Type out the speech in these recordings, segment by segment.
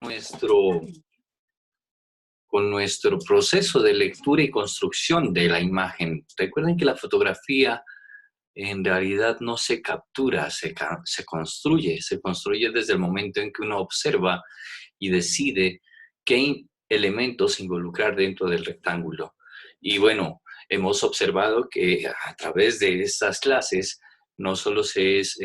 nuestro, con nuestro proceso de lectura y construcción de la imagen. Recuerden que la fotografía en realidad no se captura, se construye desde el momento en que uno observa y decide qué elementos involucrar dentro del rectángulo. Y bueno, hemos observado que a través de estas clases no solo se es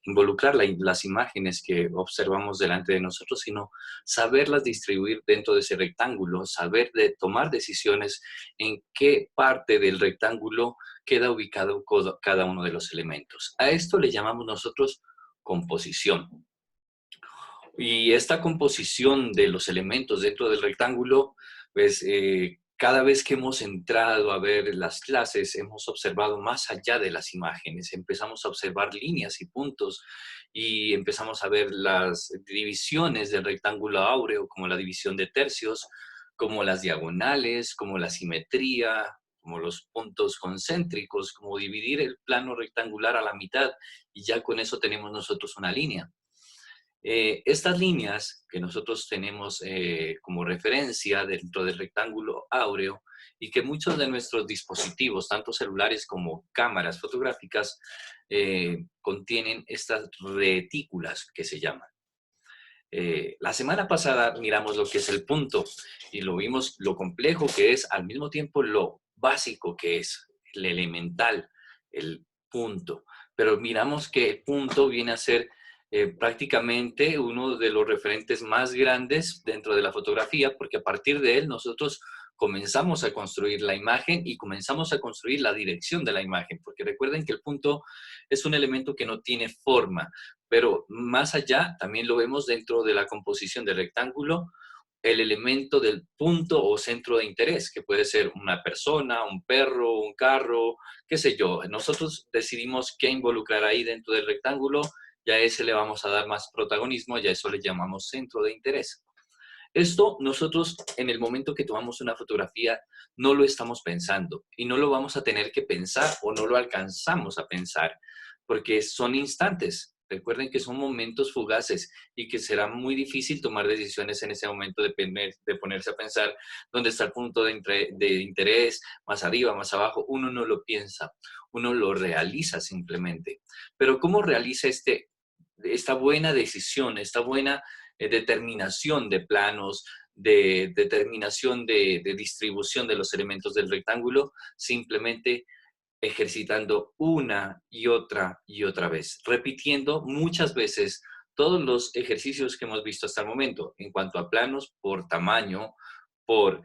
involucrar las imágenes que observamos delante de nosotros, sino saberlas distribuir dentro de ese rectángulo, saber tomar decisiones en qué parte del rectángulo queda ubicado cada uno de los elementos. A esto le llamamos nosotros composición. Y esta composición de los elementos dentro del rectángulo, pues cada vez que hemos entrado a ver las clases, hemos observado más allá de las imágenes. Empezamos a observar líneas y puntos y empezamos a ver las divisiones del rectángulo áureo, como la división de tercios, como las diagonales, como la simetría, como los puntos concéntricos, como dividir el plano rectangular a la mitad y ya con eso tenemos nosotros una línea. Estas líneas que nosotros tenemos como referencia dentro del rectángulo áureo y que muchos de nuestros dispositivos, tanto celulares como cámaras fotográficas, contienen estas retículas que se llaman. La semana pasada miramos lo que es el punto y lo vimos lo complejo que es, al mismo tiempo lo básico que es, el elemental, el punto. Pero miramos que el punto viene a ser prácticamente uno de los referentes más grandes dentro de la fotografía, porque a partir de él nosotros comenzamos a construir la imagen y comenzamos a construir la dirección de la imagen, porque recuerden que el punto es un elemento que no tiene forma, pero más allá también lo vemos dentro de la composición del rectángulo, el elemento del punto o centro de interés, que puede ser una persona, un perro, un carro, qué sé yo. Nosotros decidimos qué involucrar ahí dentro del rectángulo y a ese le vamos a dar más protagonismo y a eso le llamamos centro de interés. Esto nosotros en el momento que tomamos una fotografía no lo estamos pensando y no lo vamos a tener que pensar o no lo alcanzamos a pensar porque son instantes. Recuerden que son momentos fugaces y que será muy difícil tomar decisiones en ese momento de ponerse a pensar dónde está el punto de interés, más arriba, más abajo. Uno no lo piensa, uno lo realiza simplemente. Pero ¿cómo realiza esta buena decisión, esta buena determinación de planos, de determinación de distribución de los elementos del rectángulo? Simplemente ejercitando una y otra vez, repitiendo muchas veces todos los ejercicios que hemos visto hasta el momento en cuanto a planos por tamaño, por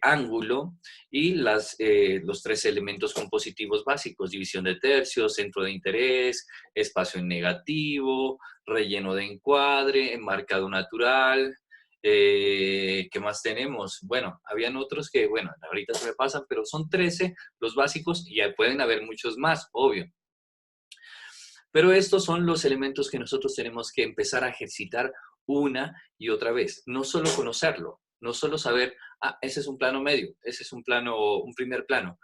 ángulo y los tres elementos compositivos básicos: división de tercios, centro de interés, espacio en negativo, relleno de encuadre, enmarcado natural. ¿Qué más tenemos? Bueno, habían otros que, bueno, ahorita se me pasan, pero son 13 los básicos y ya pueden haber muchos más, obvio. Pero estos son los elementos que nosotros tenemos que empezar a ejercitar una y otra vez. No solo conocerlo, no solo saber, ese es un plano medio, ese es un primer plano.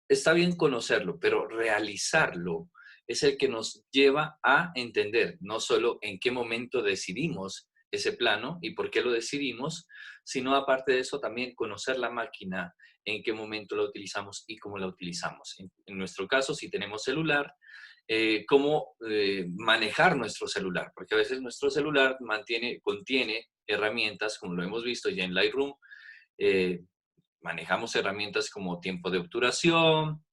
Está bien conocerlo, pero realizarlo es el que nos lleva a entender no solo en qué momento decidimos ese plano y por qué lo decidimos, sino aparte de eso también conocer la máquina, en qué momento la utilizamos y cómo la utilizamos. En nuestro caso, si tenemos celular, cómo manejar nuestro celular, porque a veces nuestro celular contiene herramientas, como lo hemos visto ya en Lightroom. Manejamos herramientas como tiempo de obturación,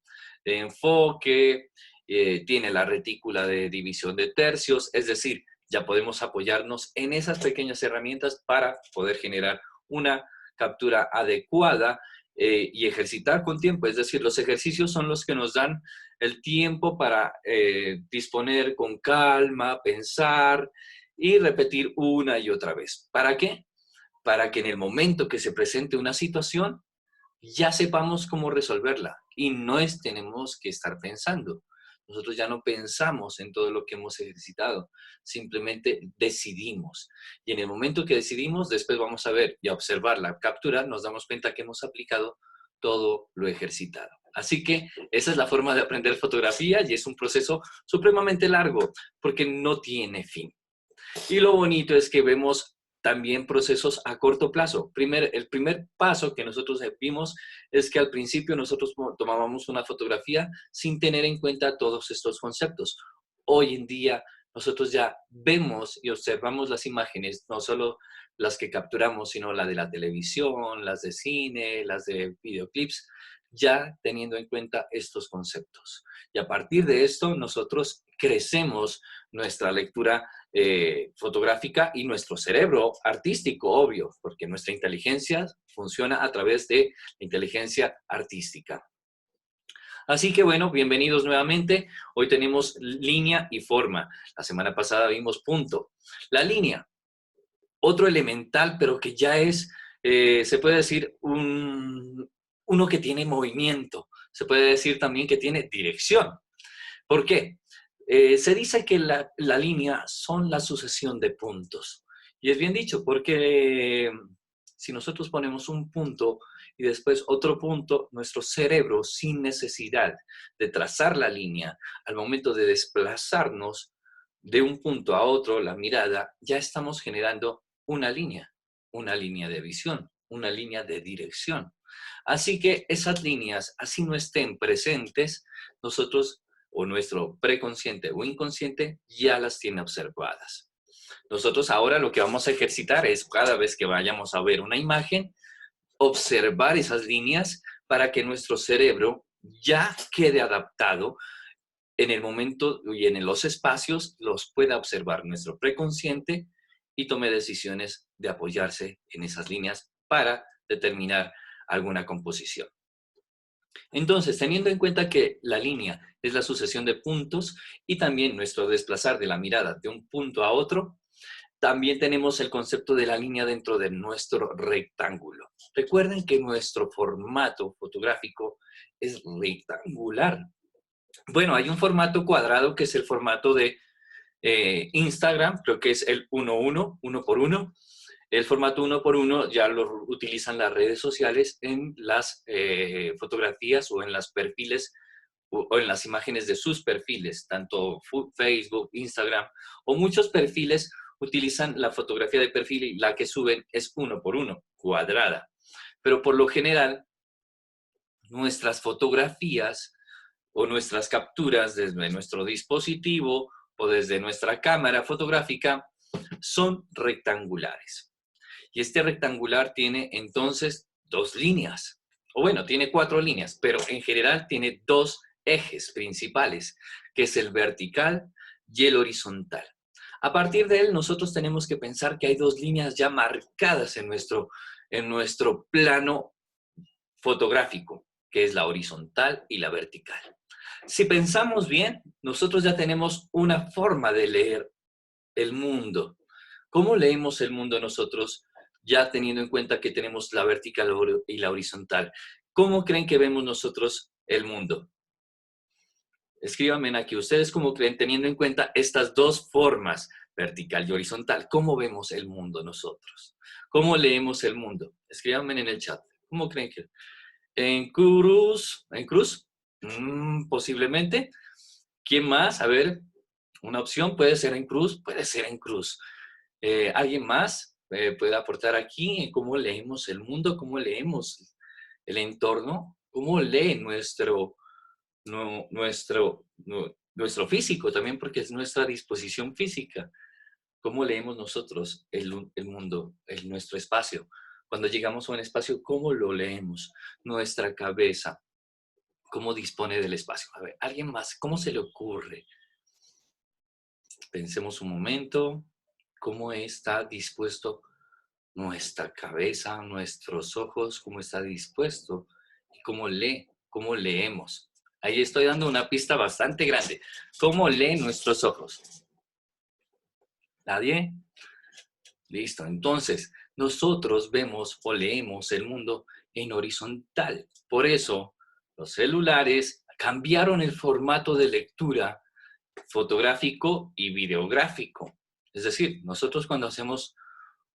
de enfoque, tiene la retícula de división de tercios, es decir, ya podemos apoyarnos en esas pequeñas herramientas para poder generar una captura adecuada y ejercitar con tiempo. Es decir, los ejercicios son los que nos dan el tiempo para disponer con calma, pensar y repetir una y otra vez. ¿Para qué? Para que en el momento que se presente una situación, ya sepamos cómo resolverla y tenemos que estar pensando. Nosotros ya no pensamos en todo lo que hemos ejercitado, simplemente decidimos. Y en el momento que decidimos, después vamos a ver y a observar la captura, nos damos cuenta que hemos aplicado todo lo ejercitado. Así que esa es la forma de aprender fotografía y es un proceso supremamente largo porque no tiene fin. Y lo bonito es que vemos también procesos a corto plazo. El primer paso que nosotros vimos es que al principio nosotros tomábamos una fotografía sin tener en cuenta todos estos conceptos. Hoy en día nosotros ya vemos y observamos las imágenes, no solo las que capturamos, sino la de la televisión, las de cine, las de videoclips, ya teniendo en cuenta estos conceptos. Y a partir de esto, nosotros crecemos nuestra lectura fotográfica y nuestro cerebro artístico, obvio, porque nuestra inteligencia funciona a través de la inteligencia artística. Así que bueno, bienvenidos nuevamente. Hoy tenemos línea y forma. La semana pasada vimos punto. La línea, otro elemental, pero que ya es, se puede decir, uno que tiene movimiento. Se puede decir también que tiene dirección. ¿Por qué? Se dice que la línea son la sucesión de puntos. Y es bien dicho, porque si nosotros ponemos un punto y después otro punto, nuestro cerebro, sin necesidad de trazar la línea, al momento de desplazarnos de un punto a otro, la mirada, ya estamos generando una línea de visión, una línea de dirección. Así que esas líneas, así no estén presentes, nosotros o nuestro preconsciente o inconsciente ya las tiene observadas. Nosotros ahora lo que vamos a ejercitar es cada vez que vayamos a ver una imagen, observar esas líneas para que nuestro cerebro ya quede adaptado en el momento y en los espacios, los pueda observar nuestro preconsciente y tome decisiones de apoyarse en esas líneas para determinar alguna composición. Entonces, teniendo en cuenta que la línea es la sucesión de puntos y también nuestro desplazar de la mirada de un punto a otro, también tenemos el concepto de la línea dentro de nuestro rectángulo. Recuerden que nuestro formato fotográfico es rectangular. Bueno, hay un formato cuadrado que es el formato de Instagram, creo que es el 1:1, 1:1. El formato 1:1 ya lo utilizan las redes sociales en las fotografías o en los perfiles o en las imágenes de sus perfiles, tanto Facebook, Instagram o muchos perfiles utilizan la fotografía de perfil y la que suben es 1:1, cuadrada. Pero por lo general, nuestras fotografías o nuestras capturas desde nuestro dispositivo o desde nuestra cámara fotográfica son rectangulares. Y este rectangular tiene entonces dos líneas, o bueno, tiene 4 líneas, pero en general tiene 2 ejes principales, que es el vertical y el horizontal. A partir de él, nosotros tenemos que pensar que hay 2 líneas ya marcadas en nuestro plano fotográfico, que es la horizontal y la vertical. Si pensamos bien, nosotros ya tenemos una forma de leer el mundo. ¿Cómo leemos el mundo nosotros, ya teniendo en cuenta que tenemos la vertical y la horizontal? ¿Cómo creen que vemos nosotros el mundo? Escríbanme aquí, ¿ustedes cómo creen, teniendo en cuenta estas 2 formas, vertical y horizontal? ¿Cómo vemos el mundo nosotros? ¿Cómo leemos el mundo? Escríbanme en el chat. ¿Cómo creen que? ¿En cruz? ¿En cruz? Posiblemente. ¿Quién más? A ver, una opción puede ser en cruz, puede ser en cruz. ¿Alguien más puede aportar aquí en cómo leemos el mundo, cómo leemos el entorno, cómo lee nuestro físico también, porque es nuestra disposición física? ¿Cómo leemos nosotros el mundo, nuestro espacio? Cuando llegamos a un espacio, ¿cómo lo leemos? Nuestra cabeza, ¿cómo dispone del espacio? A ver, ¿alguien más? ¿Cómo se le ocurre? Pensemos un momento, ¿cómo está dispuesto nuestra cabeza, nuestros ojos, cómo está dispuesto y cómo leemos? Ahí estoy dando una pista bastante grande. ¿Cómo leen nuestros ojos? ¿Nadie? Listo. Entonces, nosotros vemos o leemos el mundo en horizontal. Por eso, los celulares cambiaron el formato de lectura fotográfico y videográfico. Es decir, nosotros cuando hacemos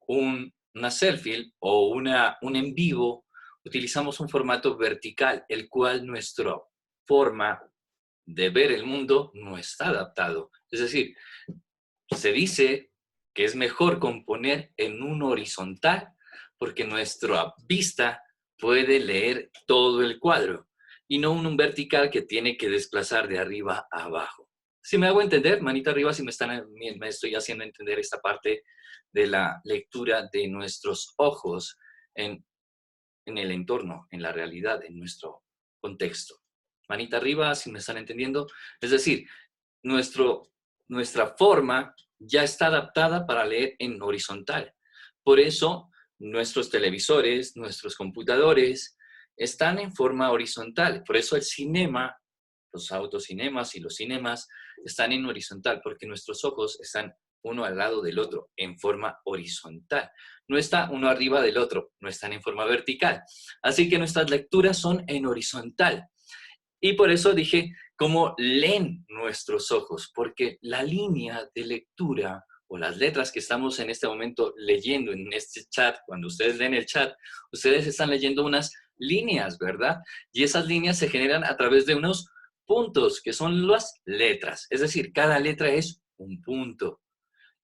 una selfie o un en vivo, utilizamos un formato vertical, el cual nuestra forma de ver el mundo no está adaptado. Es decir, se dice que es mejor componer en un horizontal porque nuestra vista puede leer todo el cuadro y no un vertical que tiene que desplazar de arriba a abajo. Si me hago entender, manita arriba si me estoy haciendo entender esta parte de la lectura de nuestros ojos en el entorno, en la realidad, en nuestro contexto. Manita arriba si me están entendiendo. Es decir, nuestra forma ya está adaptada para leer en horizontal. Por eso, nuestros televisores, nuestros computadores están en forma horizontal. Por eso el cinema, los autocinemas y los cinemas están en horizontal, porque nuestros ojos están uno al lado del otro, en forma horizontal. No está uno arriba del otro, no están en forma vertical. Así que nuestras lecturas son en horizontal. Y por eso dije, ¿cómo leen nuestros ojos? Porque la línea de lectura o las letras que estamos en este momento leyendo en este chat, cuando ustedes leen el chat, ustedes están leyendo unas líneas, ¿verdad? Y esas líneas se generan a través de unos puntos, que son las letras. Es decir, cada letra es un punto.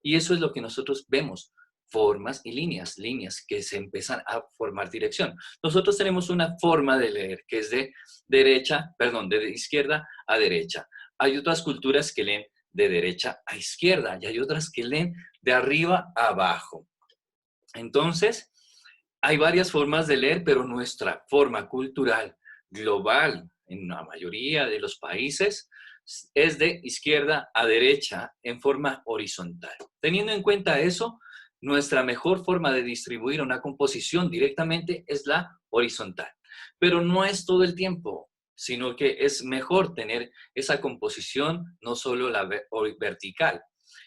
Y eso es lo que nosotros vemos, formas y líneas que se empiezan a formar dirección. Nosotros tenemos una forma de leer que es de de izquierda a derecha. Hay otras culturas que leen de derecha a izquierda y hay otras que leen de arriba a abajo. Entonces, hay varias formas de leer, pero nuestra forma cultural global en la mayoría de los países es de izquierda a derecha en forma horizontal. Teniendo en cuenta eso, nuestra mejor forma de distribuir una composición directamente es la horizontal. Pero no es todo el tiempo, sino que es mejor tener esa composición, no solo la vertical.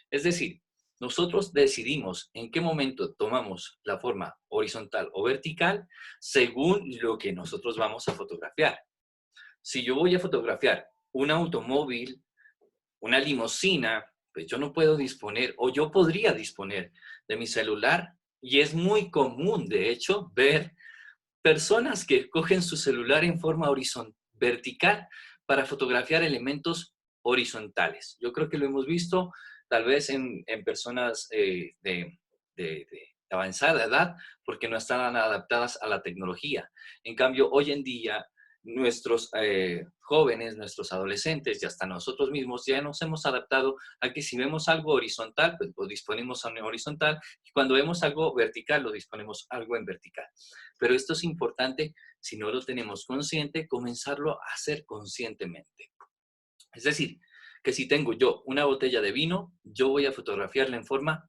Es decir, nosotros decidimos en qué momento tomamos la forma horizontal o vertical según lo que nosotros vamos a fotografiar. Si yo voy a fotografiar un automóvil, una limusina, pues yo no puedo disponer, o yo podría disponer de mi celular, y es muy común, de hecho, ver personas que cogen su celular en forma vertical para fotografiar elementos horizontales. Yo creo que lo hemos visto tal vez en personas de avanzada edad porque no están adaptadas a la tecnología. En cambio, hoy en día, nuestros jóvenes, nuestros adolescentes y hasta nosotros mismos ya nos hemos adaptado a que si vemos algo horizontal, pues lo disponemos a un horizontal y cuando vemos algo vertical, lo disponemos algo en vertical. Pero esto es importante, si no lo tenemos consciente, comenzarlo a hacer conscientemente. Es decir, que si tengo yo una botella de vino, yo voy a fotografiarla en forma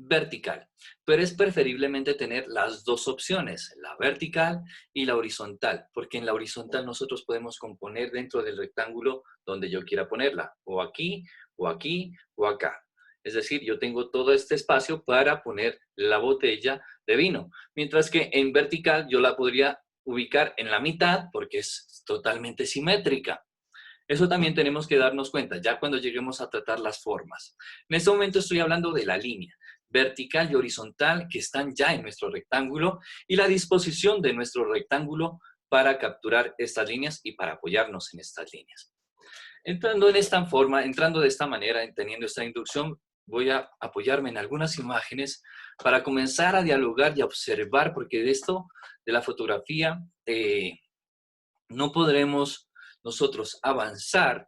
vertical, pero es preferiblemente tener las dos opciones, la vertical y la horizontal, porque en la horizontal nosotros podemos componer dentro del rectángulo donde yo quiera ponerla, o aquí, o aquí, o acá. Es decir, yo tengo todo este espacio para poner la botella de vino, mientras que en vertical yo la podría ubicar en la mitad porque es totalmente simétrica. Eso también tenemos que darnos cuenta, ya cuando lleguemos a tratar las formas. En este momento estoy hablando de la línea vertical y horizontal que están ya en nuestro rectángulo y la disposición de nuestro rectángulo para capturar estas líneas y para apoyarnos en estas líneas. Entrando de esta manera, teniendo esta inducción, voy a apoyarme en algunas imágenes para comenzar a dialogar y a observar, porque de esto, de la fotografía, no podremos nosotros avanzar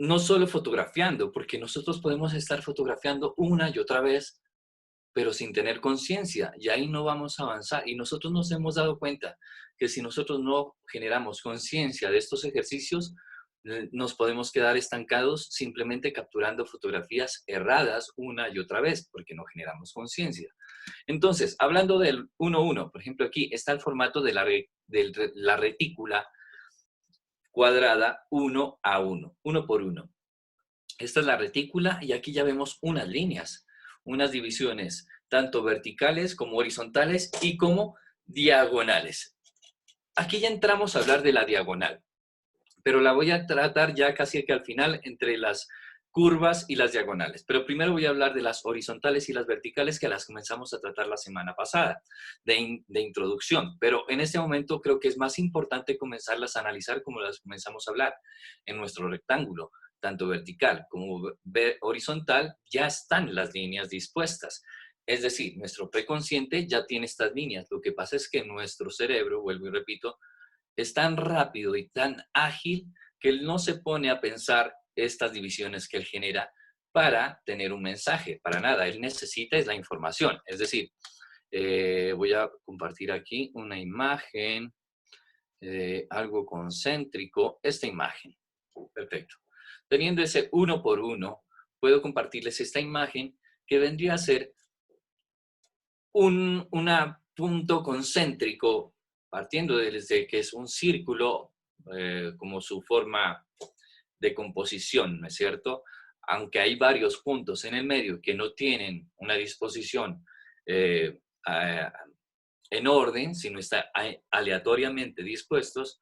no solo fotografiando, porque nosotros podemos estar fotografiando una y otra vez, pero sin tener conciencia, y ahí no vamos a avanzar. Y nosotros nos hemos dado cuenta que si nosotros no generamos conciencia de estos ejercicios, nos podemos quedar estancados simplemente capturando fotografías erradas una y otra vez, porque no generamos conciencia. Entonces, hablando del 1:1, por ejemplo, aquí está el formato de la retícula cuadrada 1:1, uno por uno. Esta es la retícula y aquí ya vemos unas líneas, unas divisiones, tanto verticales como horizontales y como diagonales. Aquí ya entramos a hablar de la diagonal, pero la voy a tratar ya casi que al final entre las curvas y las diagonales. Pero primero voy a hablar de las horizontales y las verticales que las comenzamos a tratar la semana pasada, de introducción. Pero en este momento creo que es más importante comenzarlas a analizar como las comenzamos a hablar en nuestro rectángulo, tanto vertical como horizontal, ya están las líneas dispuestas. Es decir, nuestro preconsciente ya tiene estas líneas. Lo que pasa es que nuestro cerebro, vuelvo y repito, es tan rápido y tan ágil que él no se pone a pensar estas divisiones que él genera para tener un mensaje, para nada. Él necesita es la información. Es decir, voy a compartir aquí una imagen, algo concéntrico, esta imagen. Perfecto. Teniendo ese 1 por 1, puedo compartirles esta imagen que vendría a ser un punto concéntrico, partiendo desde que es un círculo, como su forma de composición, ¿no es cierto? Aunque hay varios puntos en el medio que no tienen una disposición eh, en orden, sino están aleatoriamente dispuestos,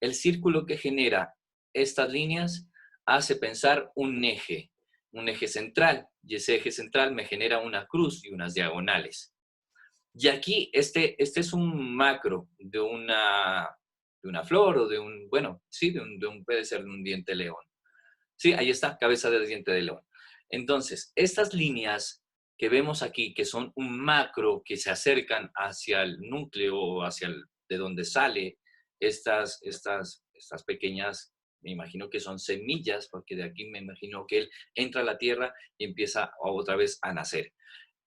el círculo que genera estas líneas hace pensar un eje central, y ese eje central me genera una cruz y unas diagonales. Y aquí, este es un macro de una flor o de un, bueno, sí, puede ser de un diente de león. Sí, ahí está, cabeza de diente de león. Entonces, estas líneas que vemos aquí, que son un macro que se acercan hacia el núcleo o de donde sale estas pequeñas, me imagino que son semillas, porque de aquí me imagino que él entra a la tierra y empieza otra vez a nacer.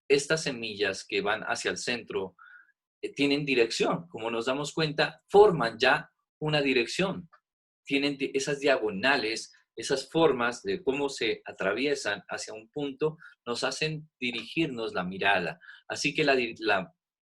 Estas semillas que van hacia el centro tienen dirección, como nos damos cuenta, forman ya una dirección. Tienen esas diagonales, esas formas de cómo se atraviesan hacia un punto, nos hacen dirigirnos la mirada. Así que la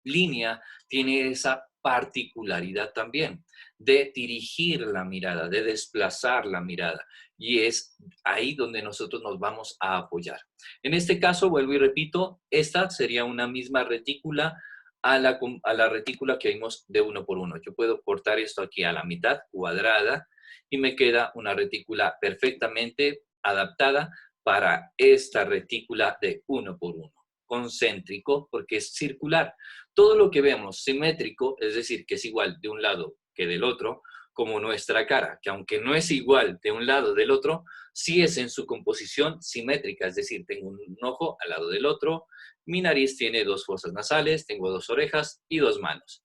línea tiene esa particularidad también de dirigir la mirada, de desplazar la mirada. Y es ahí donde nosotros nos vamos a apoyar. En este caso, vuelvo y repito, esta sería una misma retícula a la retícula que vimos de 1 por 1. Yo puedo cortar esto aquí a la mitad, cuadrada, y me queda una retícula perfectamente adaptada para esta retícula de 1 por 1. Concéntrico, porque es circular. Todo lo que vemos simétrico, es decir, que es igual de un lado que del otro, como nuestra cara, que aunque no es igual de un lado del otro, sí es en su composición simétrica, es decir, tengo un ojo al lado del otro, mi nariz tiene 2 fosas nasales, tengo 2 orejas y 2 manos.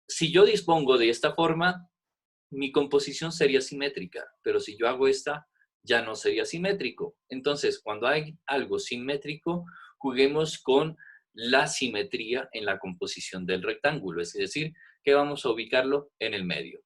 Si yo dispongo de esta forma, mi composición sería simétrica, pero si yo hago esta, ya no sería simétrico. Entonces, cuando hay algo simétrico, juguemos con la simetría en la composición del rectángulo, es decir, que vamos a ubicarlo en el medio.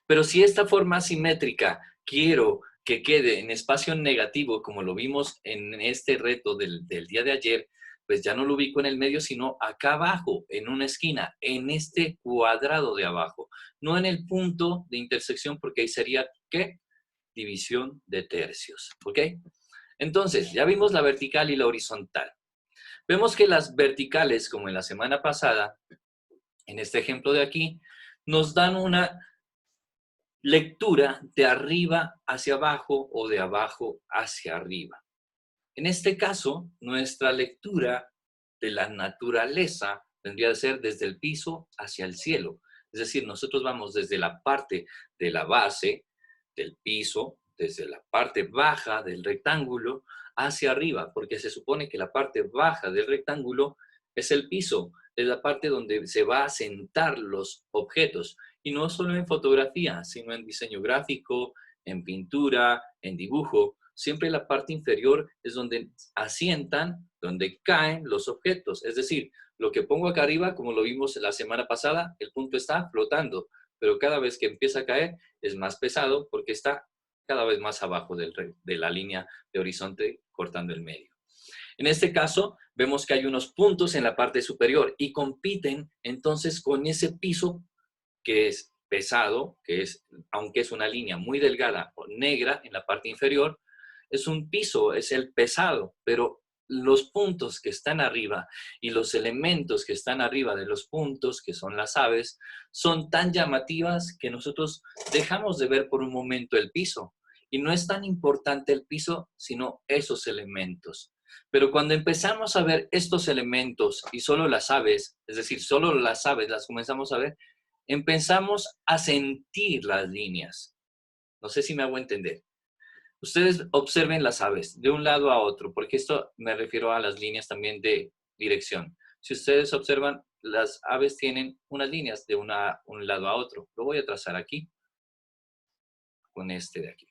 Pero si esta forma simétrica quiero que quede en espacio negativo, como lo vimos en este reto del día de ayer, pues ya no lo ubico en el medio, sino acá abajo, en una esquina, en este cuadrado de abajo, no en el punto de intersección, porque ahí sería, ¿qué? División de tercios, ¿ok? Entonces, ya vimos la vertical y la horizontal. Vemos que las verticales, como en la semana pasada, en este ejemplo de aquí, nos dan una lectura de arriba hacia abajo o de abajo hacia arriba. En este caso, nuestra lectura de la naturaleza tendría que ser desde el piso hacia el cielo. Es decir, nosotros vamos desde la parte de la base del piso, desde la parte baja del rectángulo hacia arriba, porque se supone que la parte baja del rectángulo es el piso, es la parte donde se va a sentar los objetos. Y no solo en fotografía, sino en diseño gráfico, en pintura, en dibujo. Siempre la parte inferior es donde asientan, donde caen los objetos. Es decir, lo que pongo acá arriba, como lo vimos la semana pasada, el punto está flotando, pero cada vez que empieza a caer es más pesado porque está cada vez más abajo de la línea de horizonte cortando el medio. En este caso, vemos que hay unos puntos en la parte superior y compiten entonces con ese piso que es pesado, que es, aunque es una línea muy delgada o negra en la parte inferior, es un piso, es el pesado, pero los puntos que están arriba y los elementos que están arriba de los puntos, que son las aves, son tan llamativas que nosotros dejamos de ver por un momento el piso. Y no es tan importante el piso, sino esos elementos. Pero cuando empezamos a ver estos elementos y solo las aves, es decir, solo las aves las comenzamos a ver, empezamos a sentir las líneas. No sé si me hago entender. Ustedes observen las aves de un lado a otro, porque esto me refiero a las líneas también de dirección. Si ustedes observan, las aves tienen unas líneas de un lado a otro. Lo voy a trazar aquí, con este de aquí.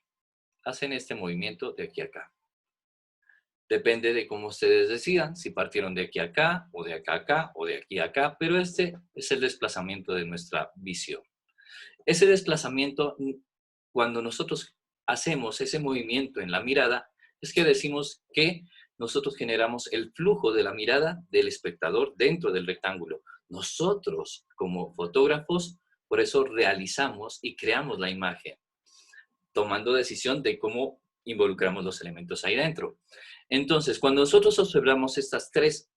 Hacen este movimiento de aquí a acá. Depende de cómo ustedes decidan, si partieron de aquí a acá, o de acá a acá, o de aquí a acá, pero este es el desplazamiento de nuestra visión. Ese desplazamiento, cuando nosotros hacemos ese movimiento en la mirada, es que decimos que nosotros generamos el flujo de la mirada del espectador dentro del rectángulo. Nosotros, como fotógrafos, por eso realizamos y creamos la imagen, tomando decisión de cómo involucramos los elementos ahí dentro. Entonces, cuando nosotros observamos estas tres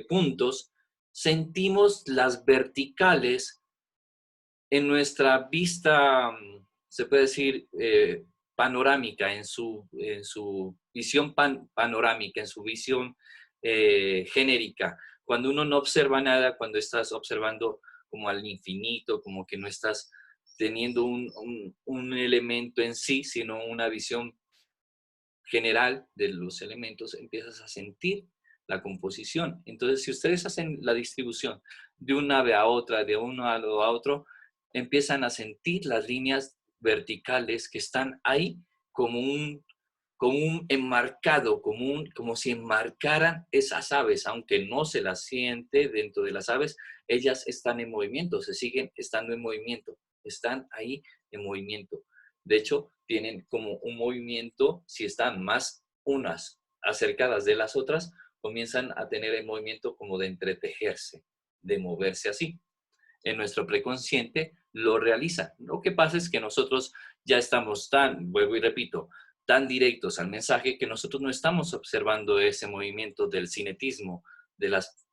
puntos, sentimos las verticales en nuestra vista, se puede decir, panorámica, en su visión panorámica, en su visión genérica. Cuando uno no observa nada, cuando estás observando como al infinito, como que no estás teniendo un elemento en sí, sino una visión general de los elementos, empiezas a sentir la composición. Entonces, si ustedes hacen la distribución de un ave a otra, de uno a otro, empiezan a sentir las líneas verticales que están ahí como un enmarcado, como si enmarcaran esas aves, aunque no se las siente dentro de las aves, ellas están en movimiento, se siguen estando en movimiento, están ahí en movimiento. De hecho, tienen como un movimiento, si están más unas acercadas de las otras, comienzan a tener el movimiento como de entretejerse, de moverse así. En nuestro preconsciente lo realiza. Lo que pasa es que nosotros ya estamos tan, vuelvo y repito, tan directos al mensaje que nosotros no estamos observando ese movimiento del cinetismo, de las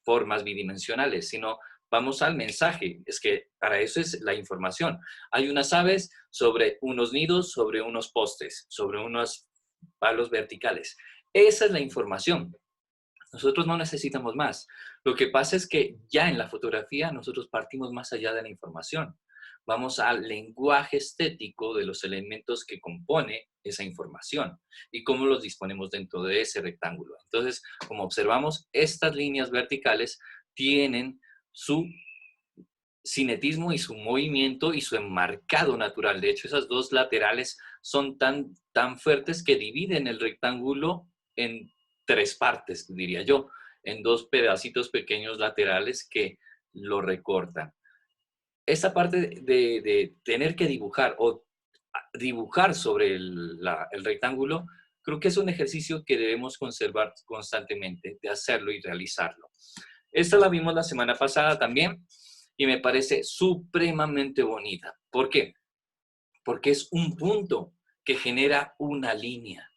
formas bidimensionales, sino vamos al mensaje. Es que para eso es la información. Hay unas aves sobre unos nidos, sobre unos postes, sobre unos palos verticales. Esa es la información. Nosotros no necesitamos más. Lo que pasa es que ya en la fotografía nosotros partimos más allá de la información. Vamos al lenguaje estético de los elementos que compone esa información y cómo los disponemos dentro de ese rectángulo. Entonces, como observamos, estas líneas verticales tienen su cinetismo y su movimiento y su enmarcado natural. De hecho, esas dos laterales son tan fuertes que dividen el rectángulo en tres partes, diría yo, en dos pedacitos pequeños laterales que lo recortan. Esta parte de tener que dibujar o dibujar sobre el rectángulo, creo que es un ejercicio que debemos conservar constantemente, de hacerlo y realizarlo. Esta la vimos la semana pasada también y me parece supremamente bonita. ¿Por qué? Porque es un punto que genera una línea.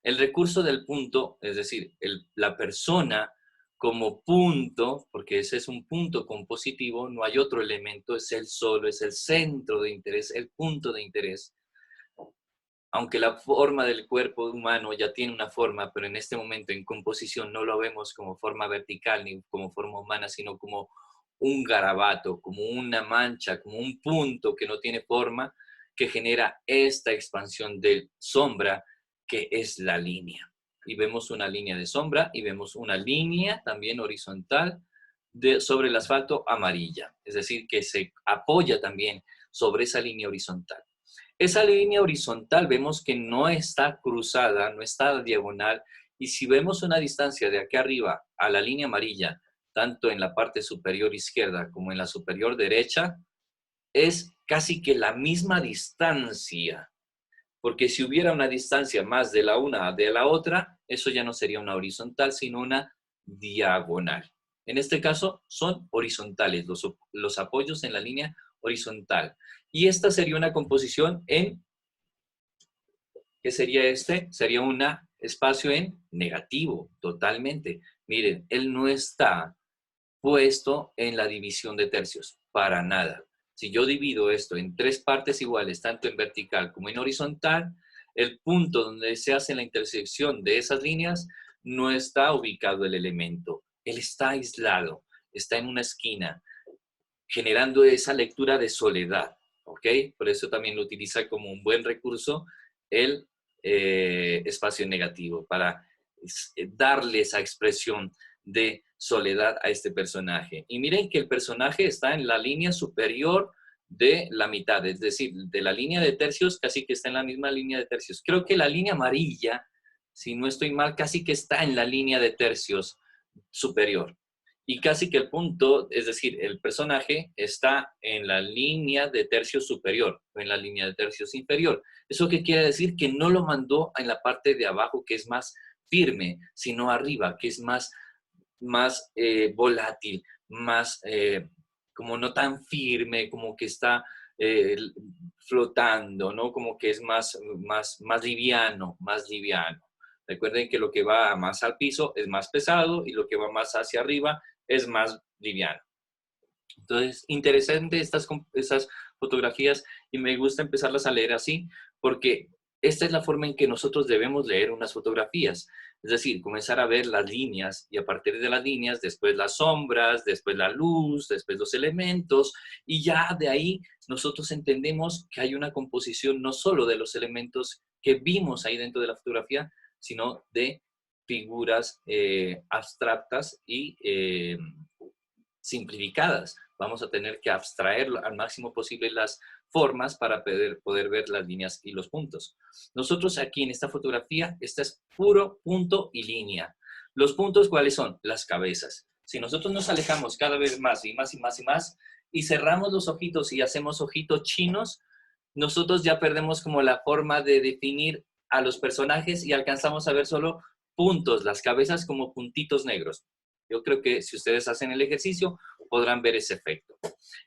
El recurso del punto, es decir, la persona como punto, porque ese es un punto compositivo, no hay otro elemento, es el solo, es el centro de interés, el punto de interés. Aunque la forma del cuerpo humano ya tiene una forma, pero en este momento en composición no lo vemos como forma vertical ni como forma humana, sino como un garabato, como una mancha, como un punto que no tiene forma, que genera esta expansión de sombra, que es la línea. Y vemos una línea de sombra y vemos una línea también horizontal sobre el asfalto amarilla, es decir, que se apoya también sobre esa línea horizontal. Esa línea horizontal vemos que no está cruzada, no está diagonal, y si vemos una distancia de aquí arriba a la línea amarilla, tanto en la parte superior izquierda como en la superior derecha, es casi que la misma distancia, porque si hubiera una distancia más de la una de la otra, eso ya no sería una horizontal, sino una diagonal. En este caso son horizontales, los apoyos en la línea horizontal. Y esta sería una composición en, ¿qué sería este? Sería un espacio en negativo, totalmente. Miren, él no está puesto en la división de tercios, para nada. Si yo divido esto en tres partes iguales, tanto en vertical como en horizontal, el punto donde se hace la intersección de esas líneas no está ubicado el elemento. Él está aislado, está en una esquina, generando esa lectura de soledad, ¿ok? Por eso también lo utiliza como un buen recurso el espacio negativo, para darle esa expresión de soledad a este personaje. Y miren que el personaje está en la línea superior de la mitad, es decir, de la línea de tercios, casi que está en la misma línea de tercios. Creo que la línea amarilla, si no estoy mal, casi que está en la línea de tercios superior. Y casi que el punto, es decir, el personaje está en la línea de tercios superior o en la línea de tercios inferior. ¿Eso qué quiere decir? Que no lo mandó en la parte de abajo, que es más firme, sino arriba, que es más volátil, más como no tan firme, como que está flotando, ¿no? Como que es más liviano, más liviano. Recuerden que lo que va más al piso es más pesado y lo que va más hacia arriba es más liviano. Entonces, interesante estas fotografías y me gusta empezarlas a leer así porque esta es la forma en que nosotros debemos leer unas fotografías. Es decir, comenzar a ver las líneas y a partir de las líneas, después las sombras, después la luz, después los elementos y ya de ahí nosotros entendemos que hay una composición no solo de los elementos que vimos ahí dentro de la fotografía, sino de figuras abstractas y simplificadas. Vamos a tener que abstraer al máximo posible las formas para poder ver las líneas y los puntos. Nosotros aquí en esta fotografía, esta es puro punto y línea. Los puntos, ¿cuáles son? Las cabezas. Si nosotros nos alejamos cada vez más y más y más y más y cerramos los ojitos y hacemos ojitos chinos, nosotros ya perdemos como la forma de definir a los personajes y alcanzamos a ver solo puntos, las cabezas como puntitos negros. Yo creo que si ustedes hacen el ejercicio, podrán ver ese efecto.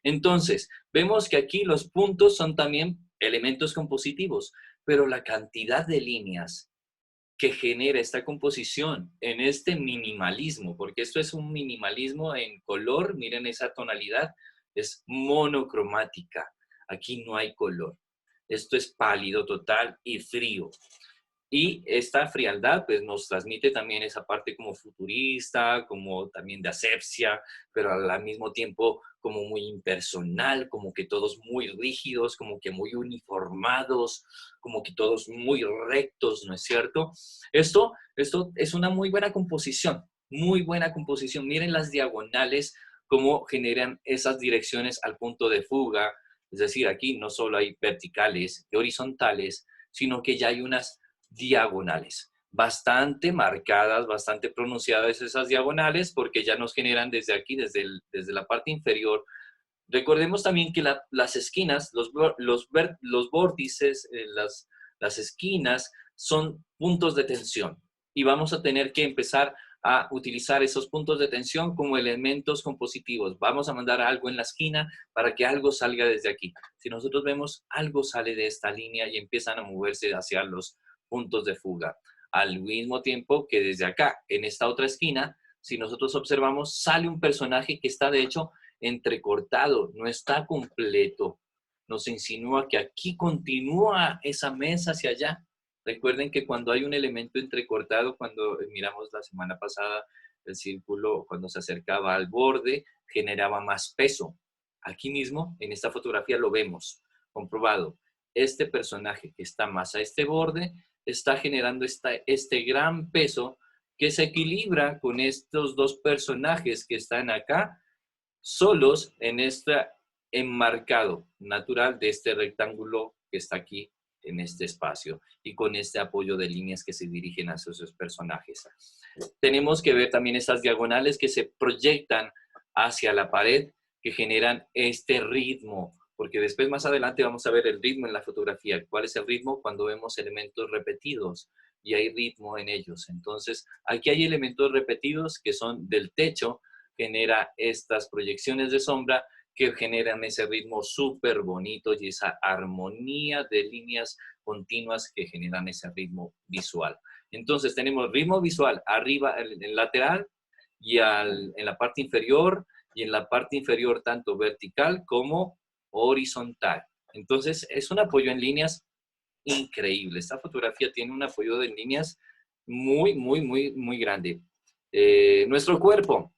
Entonces, vemos que aquí los puntos son también elementos compositivos, pero la cantidad de líneas que genera esta composición en este minimalismo, porque esto es un minimalismo en color, miren esa tonalidad, es monocromática. Aquí no hay color. Esto es pálido total y frío. Y esta frialdad pues nos transmite también esa parte como futurista, como también de asepsia, pero al mismo tiempo como muy impersonal, como que todos muy rígidos, como que muy uniformados, como que todos muy rectos, ¿no es cierto? Esto es una muy buena composición, muy buena composición. Miren las diagonales, cómo generan esas direcciones al punto de fuga. Es decir, aquí no solo hay verticales y horizontales, sino que ya hay unas diagonales, bastante marcadas, bastante pronunciadas esas diagonales, porque ya nos generan desde aquí, desde la parte inferior. Recordemos también que las esquinas, los vórtices, las esquinas son puntos de tensión y vamos a tener que empezar a utilizar esos puntos de tensión como elementos compositivos. Vamos a mandar algo en la esquina para que algo salga desde aquí. Si nosotros vemos algo sale de esta línea y empiezan a moverse hacia los puntos de fuga. Al mismo tiempo que desde acá, en esta otra esquina, si nosotros observamos, sale un personaje que está de hecho entrecortado, no está completo. Nos insinúa que aquí continúa esa mesa hacia allá. Recuerden que cuando hay un elemento entrecortado, cuando miramos la semana pasada, el círculo cuando se acercaba al borde generaba más peso. Aquí mismo, en esta fotografía lo vemos, comprobado. Este personaje que está más a este borde está generando este gran peso que se equilibra con estos dos personajes que están acá, solos en este enmarcado natural de este rectángulo que está aquí en este espacio y con este apoyo de líneas que se dirigen hacia esos personajes. Tenemos que ver también estas diagonales que se proyectan hacia la pared que generan este ritmo, porque después más adelante vamos a ver el ritmo en la fotografía. ¿Cuál es el ritmo? Cuando vemos elementos repetidos y hay ritmo en ellos. Entonces, aquí hay elementos repetidos que son del techo, genera estas proyecciones de sombra que generan ese ritmo súper bonito y esa armonía de líneas continuas que generan ese ritmo visual. Entonces tenemos ritmo visual arriba, en el lateral y en la parte inferior, y en la parte inferior tanto vertical como horizontal. Entonces es un apoyo en líneas increíble. Esta fotografía tiene un apoyo en líneas muy grande. Nuestro cuerpo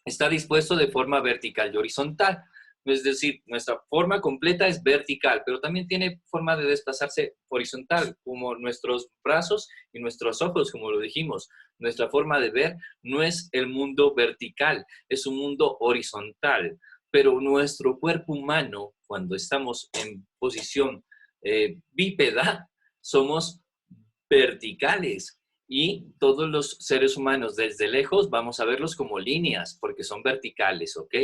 está dispuesto de forma vertical y horizontal. Es decir, nuestra forma completa es vertical, pero también tiene forma de desplazarse horizontal, como nuestros brazos y nuestros ojos, como lo dijimos. Nuestra forma de ver no es el mundo vertical, es un mundo horizontal. Pero nuestro cuerpo humano, cuando estamos en posición bípeda, somos verticales. Y todos los seres humanos desde lejos vamos a verlos como líneas, porque son verticales, ¿ok?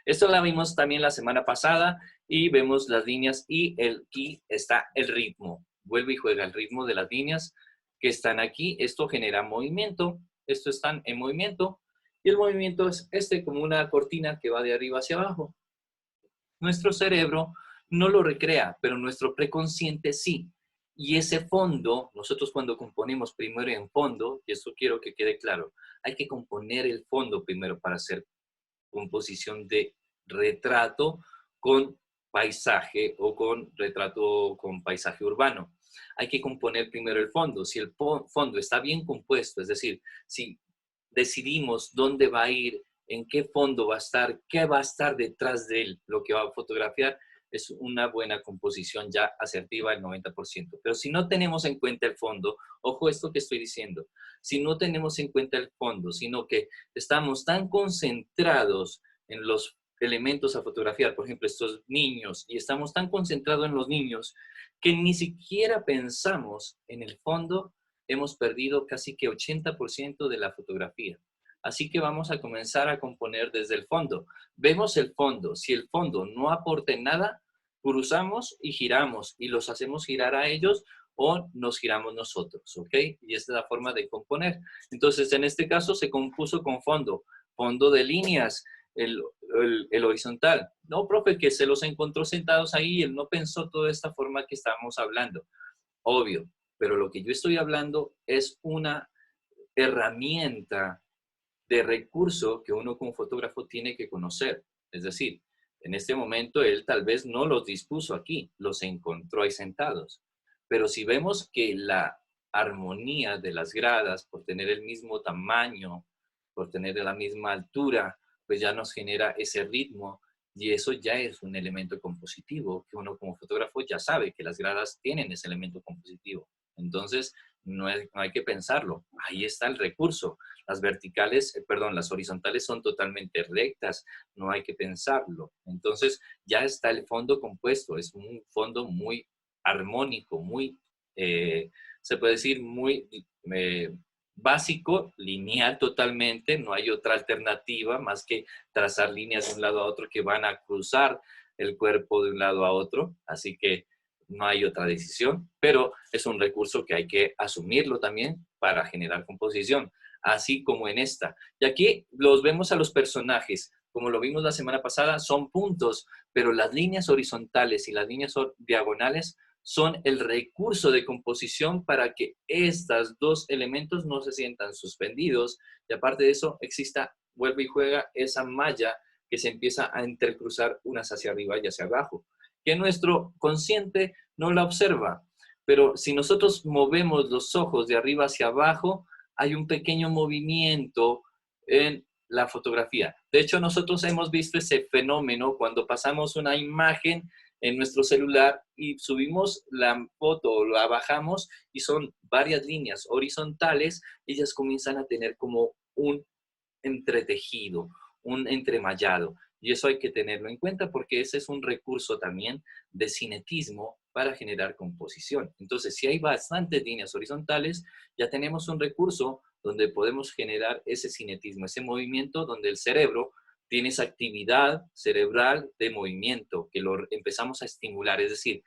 Esto la vimos también la semana pasada y vemos las líneas y aquí está el ritmo. Vuelve y juega el ritmo de las líneas que están aquí. Esto genera movimiento. Esto están en movimiento. Y el movimiento es como una cortina que va de arriba hacia abajo. Nuestro cerebro no lo recrea, pero nuestro preconsciente sí. Y ese fondo, nosotros cuando componemos primero en fondo, y esto quiero que quede claro, hay que componer el fondo primero para hacer composición de retrato con paisaje o con retrato con paisaje urbano. Hay que componer primero el fondo. Si el fondo está bien compuesto, es decir, si decidimos dónde va a ir, en qué fondo va a estar, qué va a estar detrás de él, lo que va a fotografiar, es una buena composición ya asertiva el 90%. Pero si no tenemos en cuenta el fondo, ojo esto que estoy diciendo, si no tenemos en cuenta el fondo, sino que estamos tan concentrados en los elementos a fotografiar, por ejemplo, estos niños, y estamos tan concentrados en los niños que ni siquiera pensamos en el fondo, hemos perdido casi que 80% de la fotografía. Así que vamos a comenzar a componer desde el fondo. Vemos el fondo. Si el fondo no aporta nada, cruzamos y giramos y los hacemos girar a ellos o nos giramos nosotros, ¿ok? Y esta es la forma de componer. Entonces, en este caso se compuso con fondo, fondo de líneas, el horizontal. No, profe, que se los encontró sentados ahí y él no pensó toda esta forma que estábamos hablando. Obvio, pero lo que yo estoy hablando es una herramienta de recurso que uno como fotógrafo tiene que conocer. Es decir, en este momento él tal vez no los dispuso aquí, los encontró ahí sentados. Pero si vemos que la armonía de las gradas, por tener el mismo tamaño, por tener la misma altura, pues ya nos genera ese ritmo y eso ya es un elemento compositivo que uno como fotógrafo ya sabe que las gradas tienen ese elemento compositivo. Entonces, no hay que pensarlo. Ahí está el recurso. Las verticales, perdón, las horizontales son totalmente rectas, no hay que pensarlo. Entonces, ya está el fondo compuesto, es un fondo muy armónico, muy, se puede decir, muy básico, lineal totalmente, no hay otra alternativa más que trazar líneas de un lado a otro que van a cruzar el cuerpo de un lado a otro, así que no hay otra decisión, pero es un recurso que hay que asumirlo también para generar composición, así como en esta. Y aquí los vemos a los personajes, como lo vimos la semana pasada, son puntos, pero las líneas horizontales y las líneas diagonales son el recurso de composición para que estos dos elementos no se sientan suspendidos y aparte de eso exista, vuelve y juega esa malla que se empieza a intercruzar unas hacia arriba y hacia abajo, que nuestro consciente no la observa. Pero si nosotros movemos los ojos de arriba hacia abajo, hay un pequeño movimiento en la fotografía. De hecho, nosotros hemos visto ese fenómeno cuando pasamos una imagen en nuestro celular y subimos la foto, la bajamos y son varias líneas horizontales, ellas comienzan a tener como un entretejido, un entremallado. Y eso hay que tenerlo en cuenta porque ese es un recurso también de cinetismo para generar composición. Entonces, si hay bastantes líneas horizontales, ya tenemos un recurso donde podemos generar ese cinetismo, ese movimiento donde el cerebro tiene esa actividad cerebral de movimiento que lo empezamos a estimular. Es decir,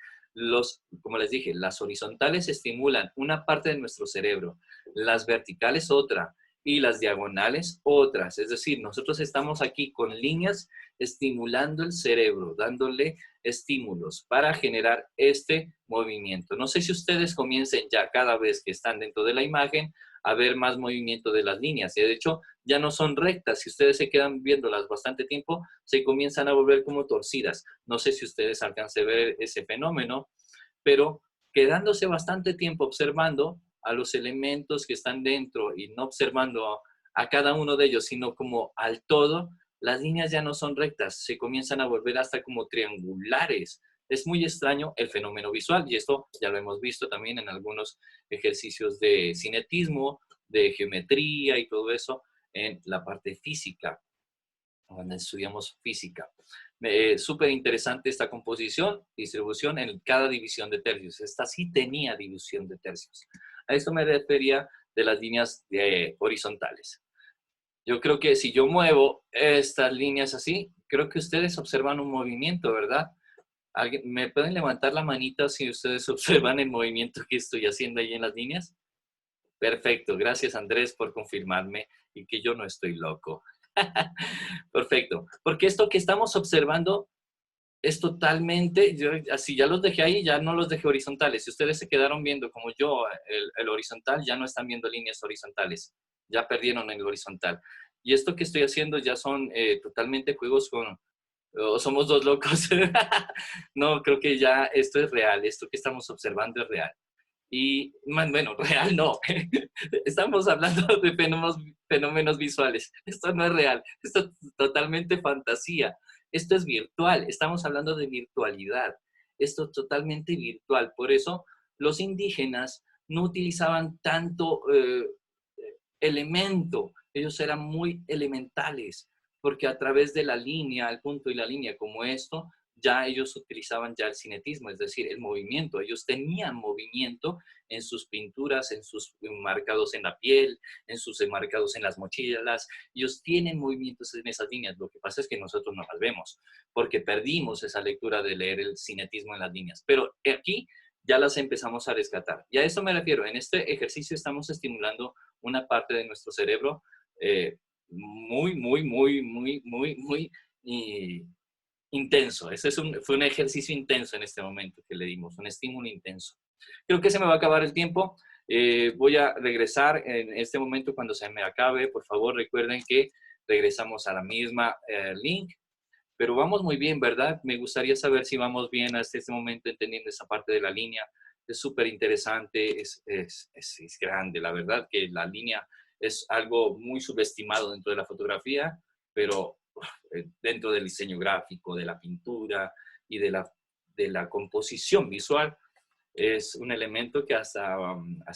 como les dije, las horizontales estimulan una parte de nuestro cerebro, las verticales otra, y las diagonales otras. Es decir, nosotros estamos aquí con líneas estimulando el cerebro, dándole estímulos para generar este movimiento. No sé si ustedes comiencen ya cada vez que están dentro de la imagen a ver más movimiento de las líneas. Y de hecho, ya no son rectas. Si ustedes se quedan viéndolas bastante tiempo, se comienzan a volver como torcidas. No sé si ustedes alcancen a ver ese fenómeno, pero quedándose bastante tiempo observando a los elementos que están dentro y no observando a cada uno de ellos, sino como al todo, las líneas ya no son rectas, se comienzan a volver hasta como triangulares. Es muy extraño el fenómeno visual y esto ya lo hemos visto también en algunos ejercicios de cinetismo, de geometría y todo eso en la parte física, cuando estudiamos física. Súper interesante esta composición, distribución en cada división de tercios. Esta sí tenía división de tercios. A esto me refería de las líneas horizontales. Yo creo que si yo muevo estas líneas así, creo que ustedes observan un movimiento, ¿verdad? ¿Me pueden levantar la manita si ustedes observan el movimiento que estoy haciendo ahí en las líneas? Perfecto, gracias Andrés por confirmarme y que yo no estoy loco. Perfecto, porque esto que estamos observando es totalmente, yo así ya los dejé ahí, ya no los dejé horizontales. Si ustedes se quedaron viendo como yo el horizontal, ya no están viendo líneas horizontales, ya perdieron el horizontal. Y esto que estoy haciendo ya son totalmente juegos con, o somos dos locos. No, creo que ya esto es real, esto que estamos observando es real. Y bueno, real no. Estamos hablando de fenómenos visuales. Esto no es real, esto es totalmente fantasía. Esto es virtual, estamos hablando de virtualidad. Esto es totalmente virtual. Por eso los indígenas no utilizaban tanto elemento, ellos eran muy elementales, porque a través de la línea, el punto y la línea como esto, ya ellos utilizaban ya el cinetismo, es decir, el movimiento. Ellos tenían movimiento en sus pinturas, en sus marcados en la piel, en sus marcados en las mochilas. Ellos tienen movimientos en esas líneas. Lo que pasa es que nosotros no las vemos, porque perdimos esa lectura de leer el cinetismo en las líneas. Pero aquí ya las empezamos a rescatar. Y a eso me refiero. En este ejercicio estamos estimulando una parte de nuestro cerebro muy intenso. Fue un ejercicio intenso en este momento que le dimos, un estímulo intenso. Creo que se me va a acabar el tiempo. Voy a regresar en este momento cuando se me acabe. Por favor, recuerden que regresamos a la misma link. Pero vamos muy bien, ¿verdad? Me gustaría saber si vamos bien hasta este momento entendiendo esa parte de la línea. Es súper interesante, es grande. La verdad que la línea es algo muy subestimado dentro de la fotografía, pero dentro del diseño gráfico, de la pintura y de la composición visual, es un elemento que hasta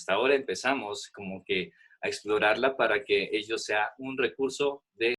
ahora empezamos como que a explorarla para que ello sea un recurso de